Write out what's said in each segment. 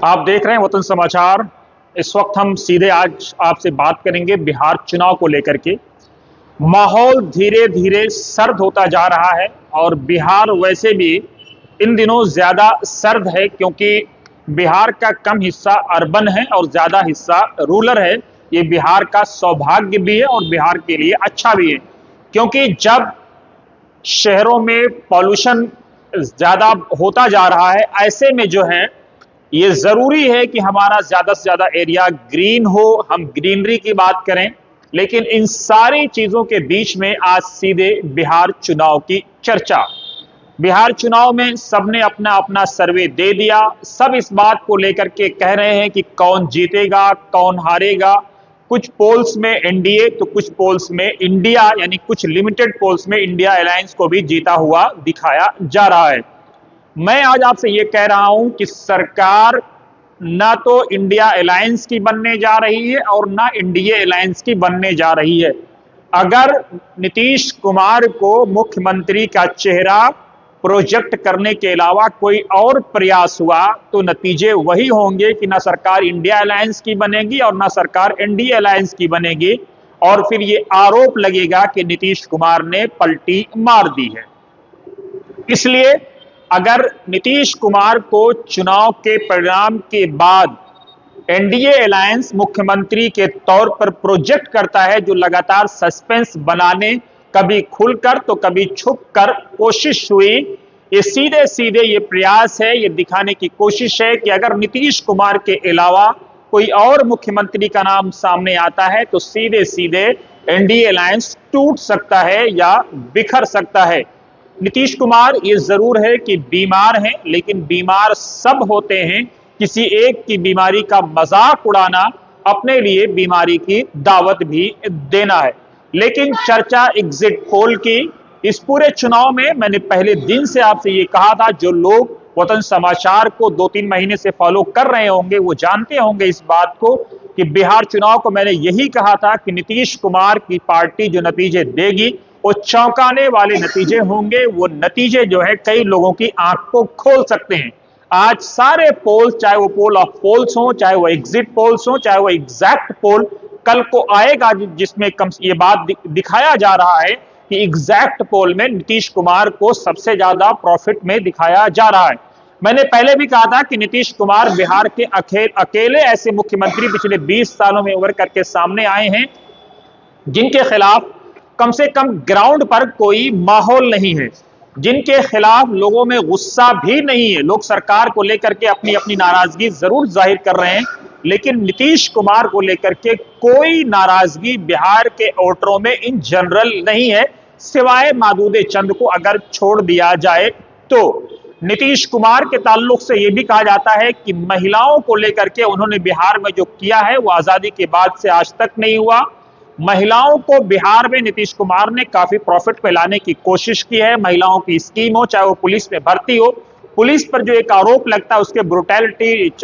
आप देख रहे हैं वतन समाचार। इस वक्त हम सीधे आज आपसे बात करेंगे बिहार चुनाव को लेकर के। माहौल धीरे धीरे सर्द होता जा रहा है और बिहार वैसे भी इन दिनों ज्यादा सर्द है क्योंकि बिहार का कम हिस्सा अर्बन है और ज्यादा हिस्सा रूरल है। ये बिहार का सौभाग्य भी है और बिहार के लिए अच्छा भी है क्योंकि जब शहरों में पॉल्यूशन ज्यादा होता जा रहा है, ऐसे में जो है ये जरूरी है कि हमारा ज्यादा से ज्यादा एरिया ग्रीन हो, हम ग्रीनरी की बात करें। लेकिन इन सारी चीजों के बीच में आज सीधे बिहार चुनाव की चर्चा। बिहार चुनाव में सबने अपना अपना सर्वे दे दिया। सब इस बात को लेकर के कह रहे हैं कि कौन जीतेगा कौन हारेगा। कुछ पोल्स में एनडीए तो कुछ पोल्स में इंडिया, यानी कुछ लिमिटेड पोल्स में इंडिया अलायंस को भी जीता हुआ दिखाया जा रहा है। मैं आज आपसे यह कह रहा हूं कि सरकार ना तो इंडिया अलायंस की बनने जा रही है और ना इंडिया अलायंस की बनने जा रही है। अगर नीतीश कुमार को मुख्यमंत्री का चेहरा प्रोजेक्ट करने के अलावा कोई और प्रयास हुआ तो नतीजे वही होंगे कि ना सरकार इंडिया अलायंस की बनेगी और ना सरकार एनडीए अलायंस की बनेगी, और फिर ये आरोप लगेगा कि नीतीश कुमार ने पलटी मार दी है। इसलिए अगर नीतीश कुमार को चुनाव के परिणाम के बाद एनडीए अलायंस मुख्यमंत्री के तौर पर प्रोजेक्ट करता है, जो लगातार सस्पेंस बनाने, कभी खुलकर तो कभी छुपकर कोशिश हुई, ये सीधे सीधे ये प्रयास है, ये दिखाने की कोशिश है कि अगर नीतीश कुमार के अलावा कोई और मुख्यमंत्री का नाम सामने आता है तो सीधे सीधे एनडीए अलायंस टूट सकता है या बिखर सकता है। नीतीश कुमार ये जरूर है कि बीमार हैं, लेकिन बीमार सब होते हैं। किसी एक की बीमारी का मजाक उड़ाना अपने लिए बीमारी की दावत भी देना है। लेकिन चर्चा एग्जिट पोल की इस पूरे चुनाव में मैंने पहले दिन से आपसे ये कहा था, जो लोग वतन समाचार को 2-3 महीने से फॉलो कर रहे होंगे वो जानते होंगे इस बात को कि बिहार चुनाव को मैंने यही कहा था कि नीतीश कुमार की पार्टी जो नतीजे देगी वो चौंकाने वाले नतीजे होंगे। वो नतीजे जो है कई लोगों की आंख को खोल सकते हैं। आज सारे पोल्स, चाहे वो पोल ऑफ पोल्स हो, चाहे वो एग्जिट पोल्स हो, चाहे वो एग्जैक्ट पोल, कल को आएगा जिसमें ये बात दिखाया जा रहा है कि एग्जैक्ट पोल में नीतीश कुमार को सबसे ज्यादा प्रॉफिट में दिखाया जा रहा है। मैंने पहले भी कहा था कि नीतीश कुमार बिहार के अकेले ऐसे मुख्यमंत्री पिछले 20 सालों में उभर करके सामने आए हैं जिनके खिलाफ कम से कम ग्राउंड पर कोई माहौल नहीं है, जिनके खिलाफ लोगों में गुस्सा भी नहीं है। लोग सरकार को लेकर के अपनी अपनी नाराजगी जरूर जाहिर कर रहे हैं, लेकिन नीतीश कुमार को लेकर के कोई नाराजगी बिहार के वोटरों में इन जनरल नहीं है, सिवाय मादूदे चंद को अगर छोड़ दिया जाए तो। नीतीश कुमार के ताल्लुक से यह भी कहा जाता है कि महिलाओं को लेकर के उन्होंने बिहार में जो किया है वो आजादी के बाद से आज तक नहीं हुआ। महिलाओं को बिहार में नीतीश कुमार ने काफी प्रॉफिट पे लाने की कोशिश की है। महिलाओं की स्कीम हो, चाहे वो पुलिस में भर्ती हो, पुलिस पर जो एक आरोप लगता है उसके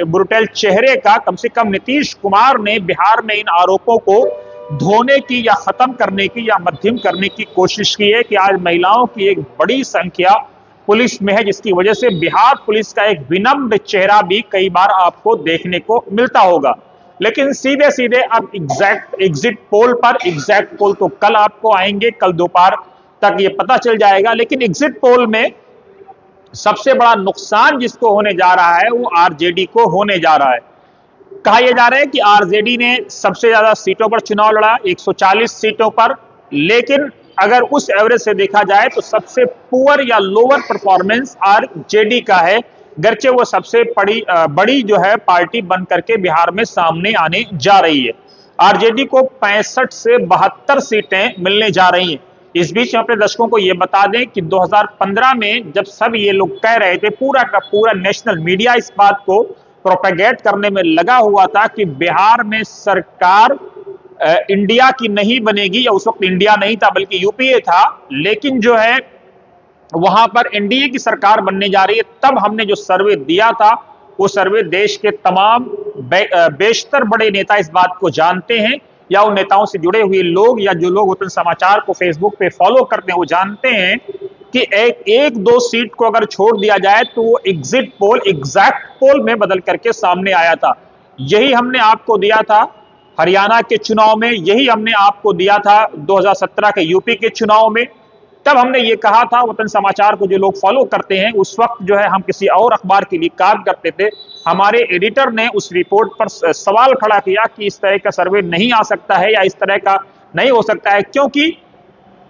ब्रुटल चेहरे का कम से कम नीतीश कुमार ने बिहार में इन आरोपों को धोने की या खत्म करने की या मध्यम करने की कोशिश की है कि आज महिलाओं की एक बड़ी संख्या पुलिस में है, जिसकी वजह से बिहार पुलिस का एक विनम्र चेहरा भी कई बार आपको देखने को मिलता होगा। लेकिन सीधे सीधे अब एग्जिट पोल तो कल आपको आएंगे, कल दोपहर तक ये पता चल जाएगा। लेकिन एग्जिट पोल में सबसे बड़ा नुकसान जिसको होने जा रहा है वो आरजेडी को होने जा रहा है। कहा यह जा रहा है कि आरजेडी ने सबसे ज्यादा सीटों पर चुनाव लड़ा, 140 सीटों पर, लेकिन अगर उस एवरेज से देखा जाए तो सबसे पुअर या लोअर परफॉर्मेंस आरजेडी का है, गर्चे वो सबसे बड़ी जो है पार्टी बन करके बिहार में सामने आने जा रही है। आरजेडी को 65 से 72 सीटें मिलने जा रही हैं। इस बीच हम अपने दर्शकों को यह बता दें कि 2015 में जब सब ये लोग कह रहे थे, पूरा का पूरा नेशनल मीडिया इस बात को प्रोपेगेट करने में लगा हुआ था कि बिहार में सरकार इंडिया की नहीं बनेगी, या उस वक्त इंडिया नहीं था बल्कि यूपीए था, लेकिन जो है वहां पर एनडीए की सरकार बनने जा रही है। तब हमने जो सर्वे दिया था वो सर्वे देश के तमाम बेशतर बड़े नेता इस बात को जानते हैं, या उन नेताओं से जुड़े हुए लोग या जो लोग वतन समाचार को फेसबुक पे फॉलो करते हैं वो जानते हैं कि एक दो सीट को अगर छोड़ दिया जाए तो वो एग्जिट पोल एग्जैक्ट पोल में बदल करके सामने आया था। यही हमने आपको दिया था हरियाणा के चुनाव में, यही हमने आपको दिया था 2017 के यूपी के चुनाव में। तब हमने ये कहा था, वतन समाचार को जो लोग फॉलो करते हैं, उस वक्त जो है हम किसी और अखबार के लिए काम करते थे, हमारे एडिटर ने उस रिपोर्ट पर सवाल खड़ा किया कि इस तरह का सर्वे नहीं आ सकता है या इस तरह का नहीं हो सकता है, क्योंकि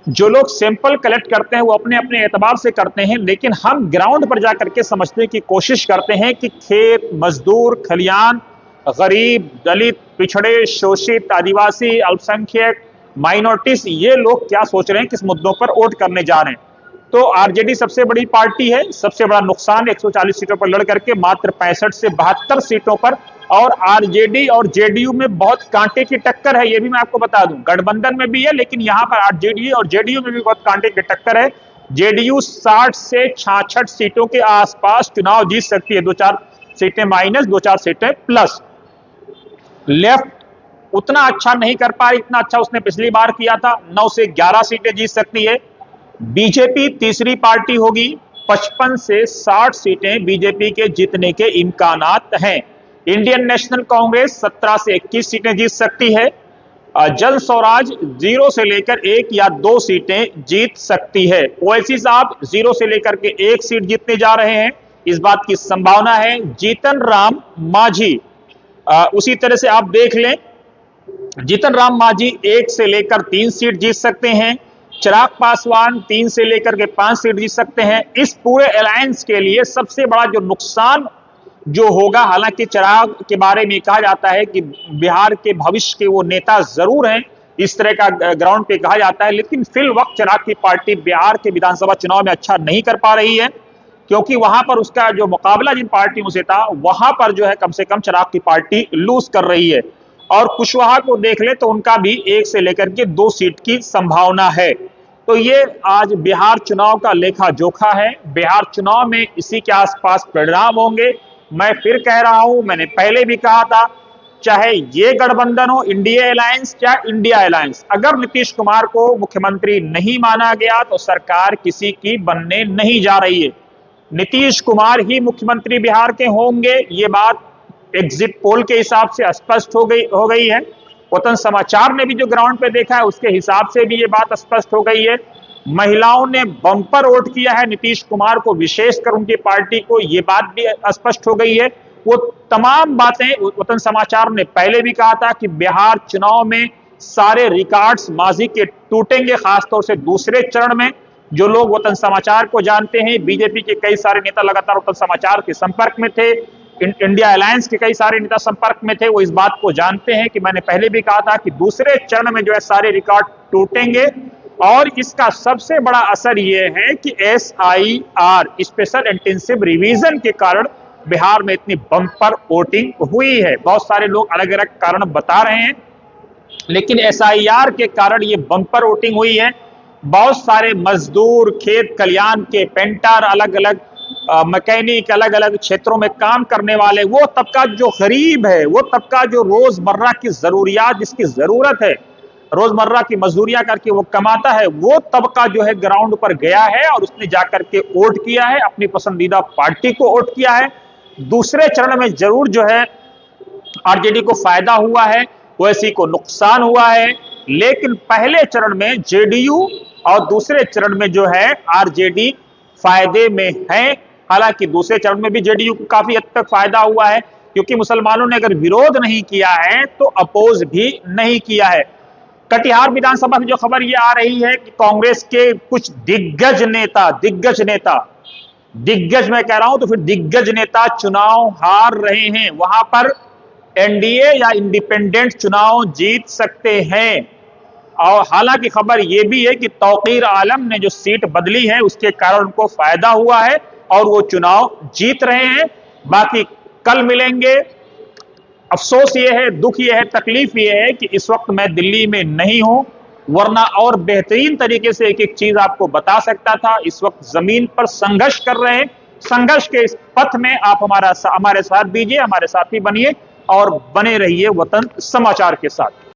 जो लोग सैंपल कलेक्ट करते हैं वो अपने अपने एतबार से करते हैं, लेकिन हम ग्राउंड पर जाकर के समझने की कोशिश करते हैं कि खेत, मजदूर, खलियान, गरीब, दलित, पिछड़े, शोषित, आदिवासी, अल्पसंख्यक, माइनॉरिटीज, ये लोग क्या सोच रहे हैं, किस मुद्दों पर वोट करने जा रहे हैं। तो आरजेडी सबसे बड़ी पार्टी है, सबसे बड़ा नुकसान 140 सीटों पर लड़ करके मात्र 65 से 72 सीटों पर, और आरजेडी और जेडीयू में बहुत कांटे की टक्कर है, ये भी मैं आपको बता दूं। गठबंधन में भी है, लेकिन यहां पर आरजेडी और जेडीयू में भी बहुत कांटे की टक्कर है। जेडीयू 60 से 66 सीटों के आसपास चुनाव जीत सकती है, 2-4 सीटें माइनस, 2-4 सीटें प्लस। लेफ्ट उतना अच्छा नहीं कर पा रही, इतना अच्छा उसने पिछली बार किया था, 9 से 11 सीटें जीत सकती है। बीजेपी तीसरी पार्टी होगी, 55 से 60 सीटें बीजेपी के जीतने के इम्कानात हैं। इंडियन नेशनल कांग्रेस 17 से 21 सीटें जीत सकती है। जन स्वराज 0 से लेकर 1 या 2 सीटें जीत सकती है। ओवैसी साहब 0 से लेकर के 1 सीट जीतने जा रहे हैं, इस बात की संभावना है। जीतन राम मांझी उसी तरह से आप देख लें, जीतन राम मांझी 1 से लेकर 3 सीट जीत सकते हैं। चिराग पासवान 3 से लेकर के 5 सीट जीत सकते हैं। इस पूरे अलायंस के लिए सबसे बड़ा जो नुकसान जो होगा, हालांकि चिराग के बारे में कहा जाता है कि बिहार के भविष्य के वो नेता जरूर हैं, इस तरह का ग्राउंड पे कहा जाता है, लेकिन फिल वक्त चिराग की पार्टी बिहार के विधानसभा चुनाव में अच्छा नहीं कर पा रही है, क्योंकि वहां पर उसका जो मुकाबला जिन पार्टियों से था, वहां पर जो है कम से कम चिराग की पार्टी लूज कर रही है। और कुशवाहा को देख ले तो उनका भी 1 से लेकर के 2 सीट की संभावना है। तो ये आज बिहार चुनाव का लेखा जोखा है। बिहार चुनाव में इसी के आसपास परिणाम होंगे। मैं फिर कह रहा हूं, मैंने पहले भी कहा था, चाहे ये गठबंधन हो, इंडिया अलायंस या इंडिया अलायंस, अगर नीतीश कुमार को मुख्यमंत्री नहीं माना गया तो सरकार किसी की बनने नहीं जा रही है। नीतीश कुमार ही मुख्यमंत्री बिहार के होंगे, ये बात एग्जिट पोल के हिसाब से स्पष्ट हो गई है। वतन समाचार ने भी जो ग्राउंड पे देखा है उसके हिसाब से भी ये बात स्पष्ट हो गई है। महिलाओं ने बम्पर वोट किया है नीतीश कुमार को, विशेषकर उनकी पार्टी को, ये बात भी स्पष्ट हो गई है। वो तमाम बातें वतन समाचार ने पहले भी कहा था कि बिहार चुनाव में सारे रिकॉर्ड्स माजी के टूटेंगे, खासतौर से दूसरे चरण में। जो लोग वतन समाचार को जानते हैं, बीजेपी के कई सारे नेता लगातार वतन समाचार के संपर्क में थे, इंडिया अलायंस के कई सारे नेता संपर्क में थे, वो इस बात को जानते हैं कि मैंने पहले भी कहा था कि दूसरे चरण में जो है सारे रिकॉर्ड टूटेंगे। और इसका सबसे बड़ा असर यह है कि SIR स्पेशल इंटेंसिव रिवीजन के कारण बिहार में इतनी बम्पर वोटिंग हुई है। बहुत सारे लोग अलग अलग कारण बता रहे हैं, लेकिन SIR के कारण ये बम्पर वोटिंग हुई है। बहुत सारे मजदूर, खेत खलियान के पेंटर, अलग अलग मैकेनिक, अलग अलग क्षेत्रों में काम करने वाले, वो तबका जो गरीब है, वो तबका जो रोजमर्रा की जरूरियात, जिसकी जरूरत है, रोजमर्रा की मजदूरियां करके वो कमाता है, वो तबका जो है ग्राउंड पर गया है और उसने जाकर के वोट किया है, अपनी पसंदीदा पार्टी को वोट किया है। दूसरे चरण में जरूर जो है आरजेडी को फायदा हुआ है, ओवैसी को नुकसान हुआ है, लेकिन पहले चरण में जेडीयू और दूसरे चरण में जो है आरजेडी फायदे में है। हालांकि दूसरे चरण में भी जेडीयू को काफी हद तक फायदा हुआ है, क्योंकि मुसलमानों ने अगर विरोध नहीं किया है तो अपोज भी नहीं किया है। कटिहार विधानसभा से जो खबर ये आ रही है कि कांग्रेस के कुछ दिग्गज मैं कह रहा हूं तो फिर दिग्गज नेता चुनाव हार रहे हैं, वहां पर एनडीए या इंडिपेंडेंट चुनाव जीत सकते हैं। और हालांकि खबर यह भी है कि तौकीर आलम ने जो सीट बदली है उसके कारण उनको फायदा हुआ है और वो चुनाव जीत रहे हैं। बाकी कल मिलेंगे। अफसोस ये है, दुख ये है, तकलीफ ये है कि इस वक्त मैं दिल्ली में नहीं हूं, वरना और बेहतरीन तरीके से एक एक चीज आपको बता सकता था। इस वक्त जमीन पर संघर्ष कर रहे हैं। संघर्ष के इस पथ में आप हमारे साथ दीजिए, हमारे साथी बनिए और बने रहिए वतन समाचार के साथ।